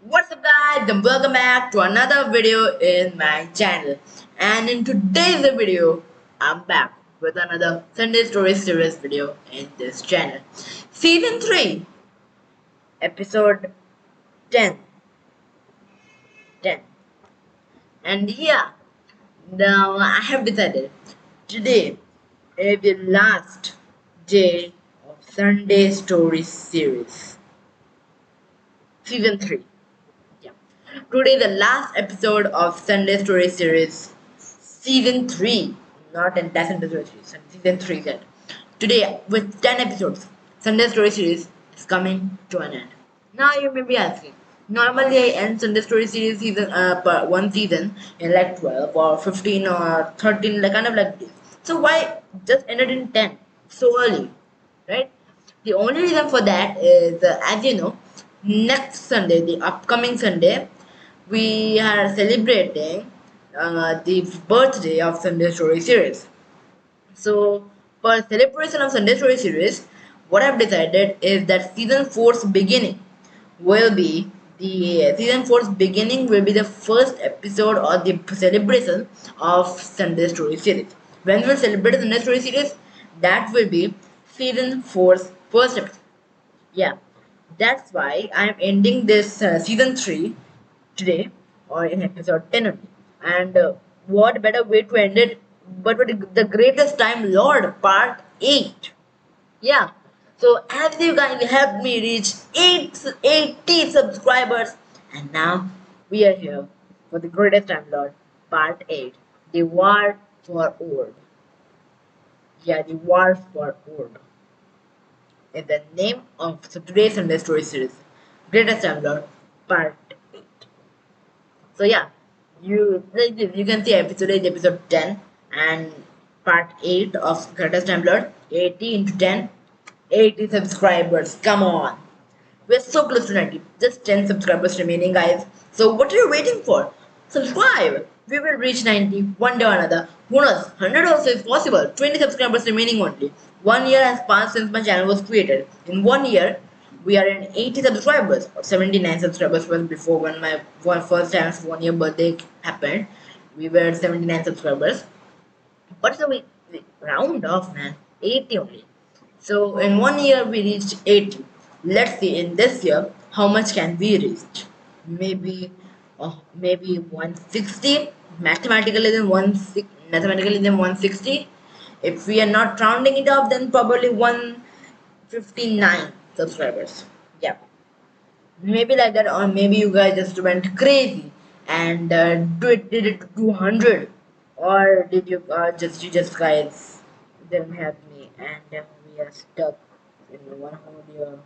What's up guys, and welcome back to another video in my channel. And in today's video I'm back with another Sunday Story Series video in this channel. Season 3 episode 10. 10. And yeah, now I have decided today is the last day of Sunday Story Series Season 3. Yeah. Today, the last episode of Sunday Story Series, Season 3. Not entire Sunday Story Series, Season 3 said. Today, with 10 episodes, Sunday Story Series is coming to an end. Now, you may be asking, normally I end Sunday Story Series per one season in like 12 or 15 or 13, like kind of like this. So, why just ended in 10 so early? Right? The only reason for that is, as you know, next Sunday, the upcoming Sunday, we are celebrating the birthday of Sunday Story series. So, for celebration of Sunday Story series, what I've decided is that season 4's beginning will be season 4's beginning will be the first episode or the celebration of Sunday Story series. When we celebrate Sunday Story series, that will be season 4's first episode. Yeah, that's why I'm ending this season 3 today or in episode 10 only. And what better way to end it but with the greatest time Lord part 8. Yeah. So as you guys helped me reach 80 subscribers, and now we are here for the greatest time Lord part 8. The War for Ord. Yeah, the War for Ord is the name of today's Sunday Story series, Greatest Time Lord part 8. So yeah, you can see episode 8, episode 10, and part 8 of Greatest Time Lord. 80 into 10, 80 subscribers. Come on. We're so close to 90. Just 10 subscribers remaining, guys. So what are you waiting for? Subscribe. We will reach 90 one day or another. Who knows? 100 also is possible. 20 subscribers remaining only. 1 year has passed since my channel was created. In 1 year, we are in 80 subscribers. 79 subscribers was before when my first time's 1 year birthday happened. We were 79 subscribers. But so we round off, man. 80 only. So in 1 year we reached 80. Let's see in this year how much can we reach. Maybe 160. Mathematically then 160. If we are not rounding it off, then probably 159 subscribers. Yeah, maybe like that, or maybe you guys just went crazy and did it to 200, or did you just guys didn't have me and we are stuck in one whole year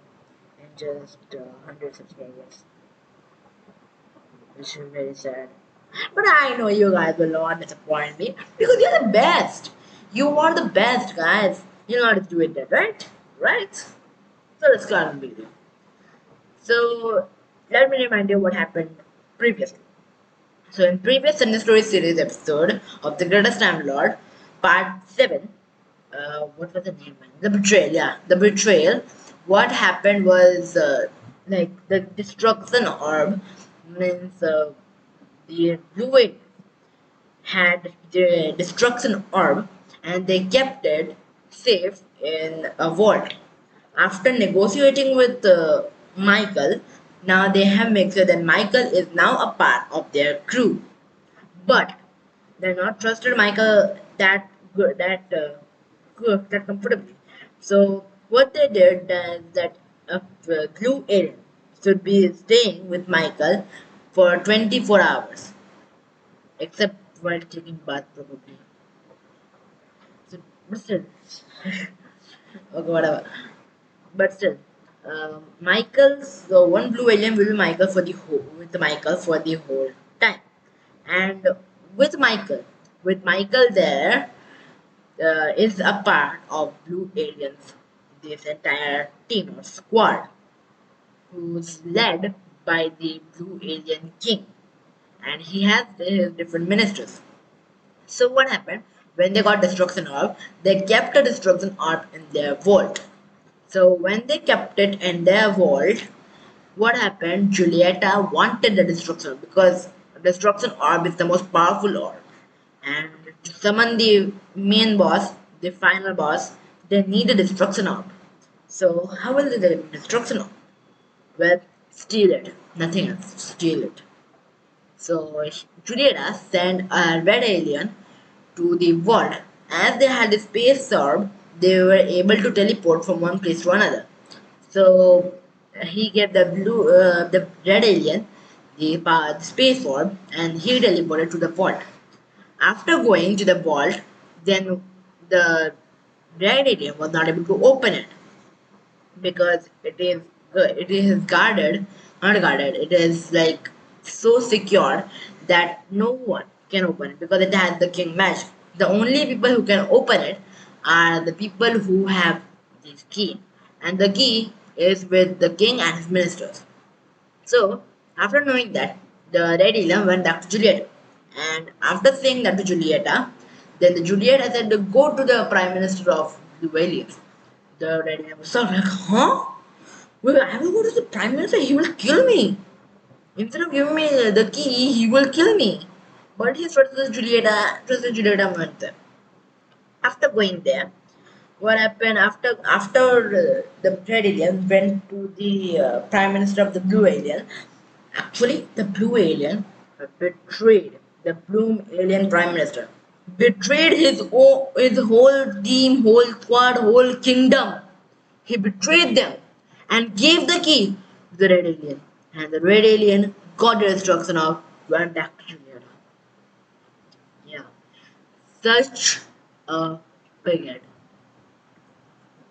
and just 100 subscribers, which is very sad. But I know you guys will not disappoint me because you're the best. You are the best, guys. You know how to do it, that, right? Right? So let's start the video. So let me remind you what happened previously. So in previous Sunday Story series episode of The Greatest Time Lord, part 7, what was the name? The Betrayal, yeah. The Betrayal. What happened was like the destruction orb means the Blue Whale had the destruction orb and they kept it safe in a vault. After negotiating with Michael, now they have made sure that Michael is now a part of their crew. But they're not trusted Michael that good, that comfortably. So what they did is that a blue alien should be staying with Michael for 24 hours, except while taking bath probably. So, but still, okay, whatever. But still, Michael's so one blue alien will be Michael for the whole time, and with Michael there is a part of blue aliens, this entire team or squad, who's led by the blue alien king, and he has his different ministers. So what happened when they got destruction orb? They kept the destruction orb in their vault. So when they kept it in their vault, what happened? Julieta wanted the destruction because destruction orb is the most powerful orb, and to summon the main boss, the final boss, they need a destruction orb. So how will they get a destruction orb? Well, steal it. Nothing else. Steal it. So Julieta sent a red alien to the vault. As they had a space orb, they were able to teleport from one place to another. So he gave the red alien the space orb, and he teleported to the vault. After going to the vault, then the red alien was not able to open it because it is guarded, not guarded. It is like so secure that no one can open it because it has the king magic. The only people who can open it are the people who have this key, and the key is with the king and his ministers. So, after knowing that, the Red Alien went back to Julieta. And after saying that to Julieta, then the Julieta said to go to the Prime Minister of Luvalia. The Red Alien was sort of like, huh? Well, I will go to the Prime Minister, he will kill me. Instead of giving me the key, he will kill me. But he trusted Julieta went there. After going there, what happened after the red alien went to the prime minister of the blue alien. Actually, the blue alien betrayed the blue alien prime minister, betrayed his whole team, whole squad, whole kingdom. He betrayed them and gave the key to the red alien, and the red alien got the instruction of went back to Juliet. Yeah, such a big.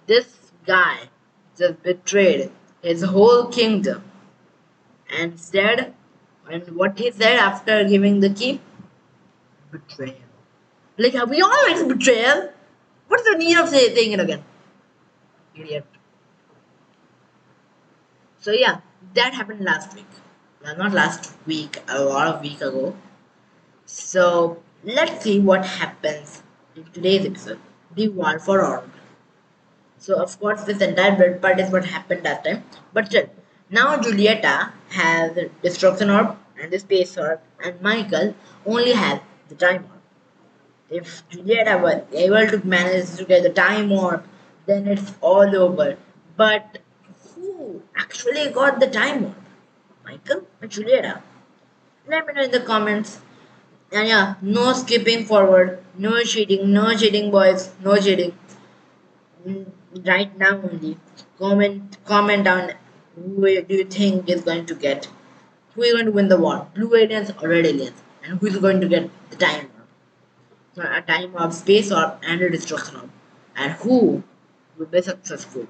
This guy just betrayed his whole kingdom and said, and what he said after giving the key? Betrayal. Like, we all like betrayal. What's the need of saying it again? Idiot. So, yeah, that happened last week. Well, not last week, a lot of week ago. So, let's see what happens in today's episode. The War for Orb. So of course this entire blood part is what happened that time. But still, now Julieta has the destruction orb and the space orb, and Michael only has the time orb. If Julieta was able to manage to get the time orb, then it's all over. But who actually got the time orb? Michael or Julieta? Let me know in the comments. And yeah, no skipping forward, no cheating boys, no cheating. Right now only. Comment down who do you think is going to get, who is going to win the war, blue aliens or red aliens, and who is going to get the time orb. So a time of space orb and a destruction orb, and who will be successful.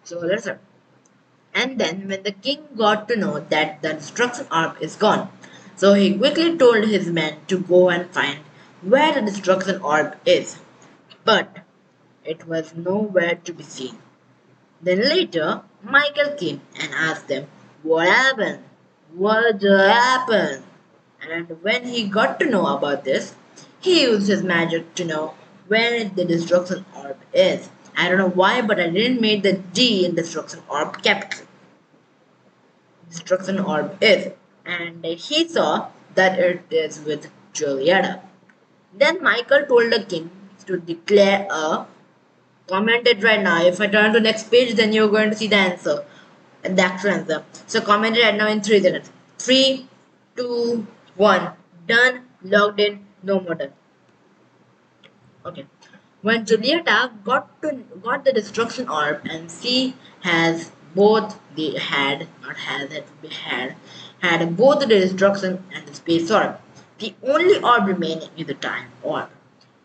So let's start. And then when the king got to know that the destruction orb is gone, so he quickly told his men to go and find where the destruction orb is. But it was nowhere to be seen. Then later, Michael came and asked them, what happened? What happened? And when he got to know about this, he used his magic to know where the destruction orb is. I don't know why, but I didn't make the D in destruction orb capital. Destruction orb is. And he saw that it is with Julieta. Then Michael told the king to declare a comment it right now. If I turn to next page, then you're going to see the answer, the actual answer. So comment it right now in 3 seconds. 3, 2, 1. Done. Logged in. No more done. Okay. When Julieta got the destruction orb, and she has both the had both the destruction and the space orb. The only orb remaining is the time orb,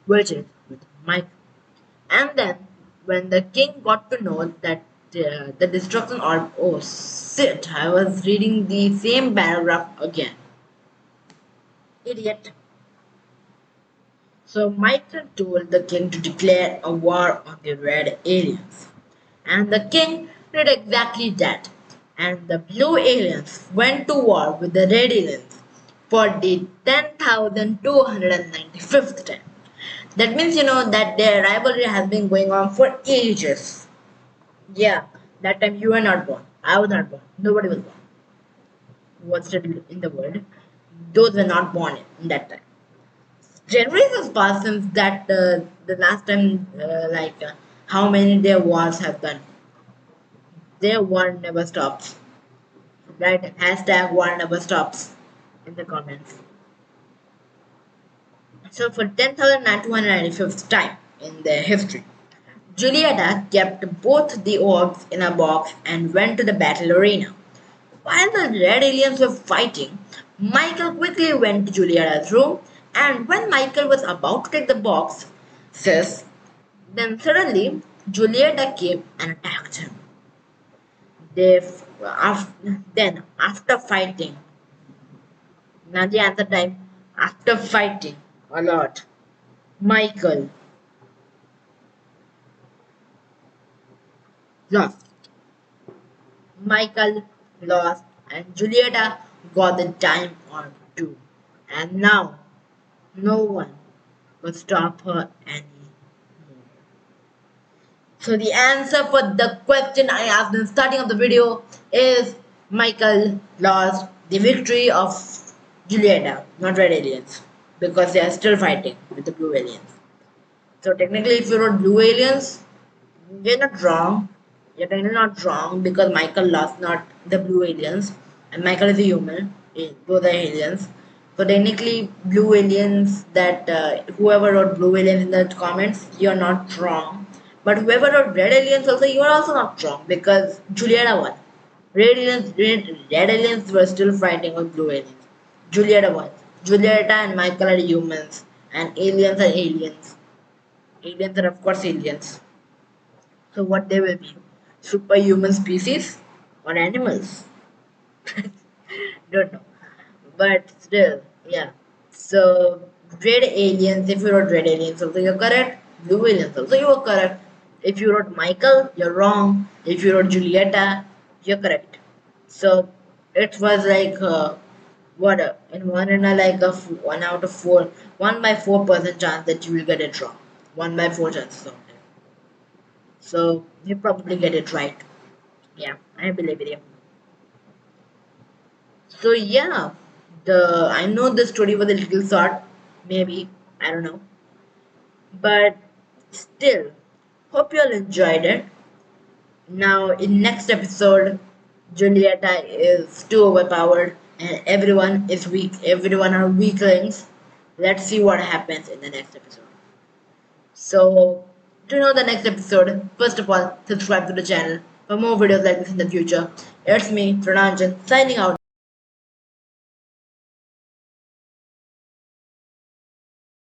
which is with Michael. And then, when the king got to know that the destruction orb, oh shit, I was reading the same paragraph again. Idiot. So Michael told the king to declare a war on the red aliens. And the king did exactly that. And the blue aliens went to war with the red aliens for the 10,295th time. That means, that their rivalry has been going on for ages. Yeah, that time you were not born. I was not born. Nobody was born. Who was still in the world. Those were not born in that time. Generations has passed since that the last time, how many their wars have done. Their war never stops. Right? Hashtag war never stops in the comments. So for 10,295th time in their history, Julieta kept both the orbs in a box and went to the battle arena. While the red aliens were fighting, Michael quickly went to Julieta's room, and when Michael was about to take the box, says, then suddenly Julieta came and attacked him. After fighting, now the answer time, after fighting a lot, Michael lost. Michael lost, and Julieta got the time on two. And now, no one could stop her anymore. So the answer for the question I asked in the starting of the video is Michael lost the victory of Julieta, not red aliens, because they are still fighting with the blue aliens. So technically, if you wrote blue aliens, you're not wrong. You're technically not wrong because Michael lost not the blue aliens, and Michael is a human. Both are aliens. So technically, blue aliens. That whoever wrote blue aliens in the comments, you're not wrong. But whoever wrote red aliens also, you are also not wrong because Julieta won. Red aliens were still fighting with blue aliens. Julieta won. Julieta and Michael are humans, and aliens are aliens. Aliens are of course aliens. So what they will be? Superhuman species or animals? Don't know. But still, yeah. So red aliens, if you wrote red aliens also you're correct. Blue aliens also you are correct. If you wrote Michael, you're wrong. If you wrote Julieta, you're correct. So it was like what in one in a like a 1 out of 4, 1 by 4% chance that you will get it wrong. 1 by 4 chances of it. So you probably get it right. Yeah, I believe in you. So yeah, the I know the story was a little short, maybe I don't know, but still, hope you all enjoyed it. Now in next episode, Julieta is too overpowered and everyone is weak. Everyone are weaklings. Let's see what happens in the next episode. So to know the next episode, first of all, subscribe to the channel for more videos like this in the future. It's me, Prananjan, signing out.